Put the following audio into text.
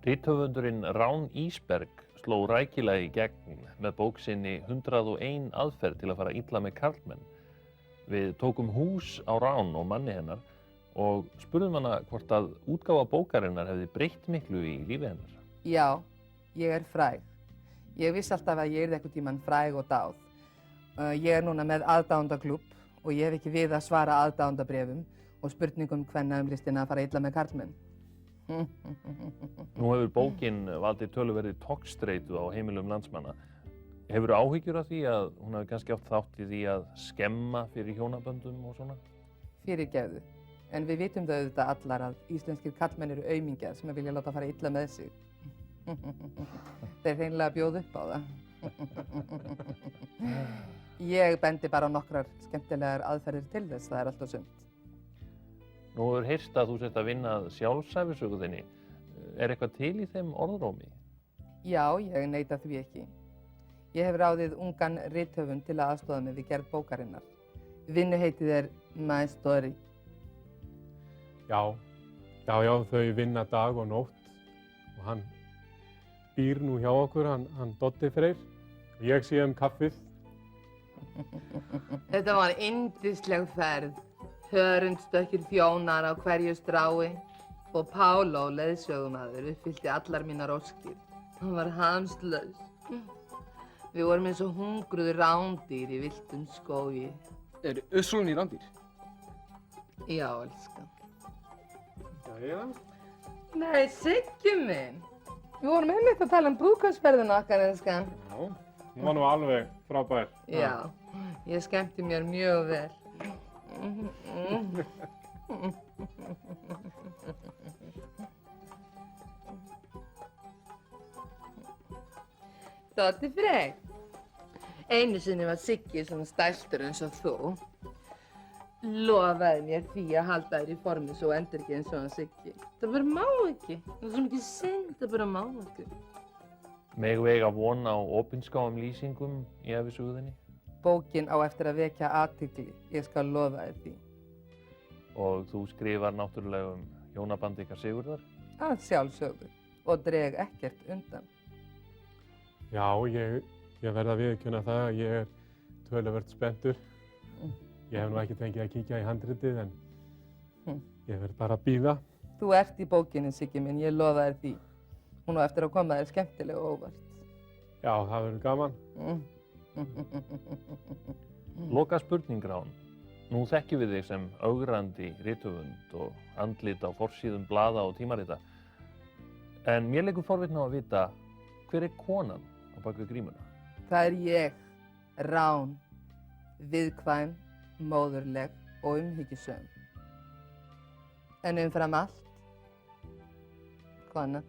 Rithöfundurinn Rán Ísberg sló rækilega í gegn með bók sinni 101 aðferð til að fara illa með karlmenn. Við tókum hús á Rán og manni hennar og spurðum hana hvort að útgáfa bókarinnar hefði breytt miklu í lífi hennar. Já, ég fræg. Ég vissi alltaf að ég yrði einhvern tímann fræg og dáð. Ég núna með aðdáendaklúbb og ég hef ekki við að svara aðdáendabréfum og spurningum hvenna listina að fara illa með karlmenn. Nú hefur bókin valdið töluverði togstreitu á heimilum landsmanna. Hefurðu áhyggjur af því að hún hafi kannski átt þátt í því að skemma fyrir hjónaböndum og svona? Fyrirgefðu, en við vitum þau auðvitað allar að íslenskir karlmenn eru aumingjar sem vilja láta fara illa með sig. Þeir hreinlega bjóða upp á það. Ég bendi bara á nokkrar skemmtilegar aðferðir til þess, það er allt og sumt. Nú hefur heyrst að þú sért að vinna að sjálfsævisögu þinni. Er eitthvað til í þeim orðrómi? Já, ég neita því ekki. Ég hef ráðið ungan rithöfund til að aðstoða mig við gerð bókarinnar. Vinnuheitið er My Story. Já, þau vinna dag og nótt og hann býr nú hjá okkur, hann Doddi Freyr. Ég sé kaffið. Þetta var yndisleg ferð. Hörundstökkir þjónar á hverju strái og Pálo, leiðsögumaður, uppfyllti allar mínar óskir. Hann var hamslaus. Við vorum eins og hungruð rándýr í villtum skógi. Eru Ussulun í rándýr? Já, elskan. Jæja. Nei, Siggi minn. Við vorum einmitt að tala brúðkaupsferðina okkar, elskan. Já, hún var nú alveg frábær. Já, ég skemmti mér mjög vel. Doddi Freyr. Einu sinni var Siggi svona stæltur eins og þú. Lofaði mér því að halda þér í formi svo endur ekki eins og hann Siggi. Það bara má ekki. Það er svo mikið synd, það bara má ekki. Megum við eiga von á opinskáum lýsingum í ævisögu þinni? Bókin á eftir að vekja athygli. Ég skal lofa þér því. Og þú skrifar náttúrulega hjónaband ykkar Sigurðar? Að sjálfsögðu. Og dreg ekkert undan. Já, ég verð að viðurkenna það að ég töluvert spenntur. Ég hef nú ekki fengið að kíkja í handritið en ég verð bara að bíða. Þú ert í bókinni, Siggi minn, ég lofa þér því. Hún á eftir að koma þér skemmtilega og óvart. Já, það verður gaman. Loka spurning, Rán. Nú þekkjum við þig sem ögrandi rithöfund og andlit á forsíðum blaða og tímarita. En mér leikur forvitni á að vita hver er konan á bak við grímuna? Það er ég, Rán, viðkvæm, móðurleg og umhyggjusöm. En umfram allt, kona.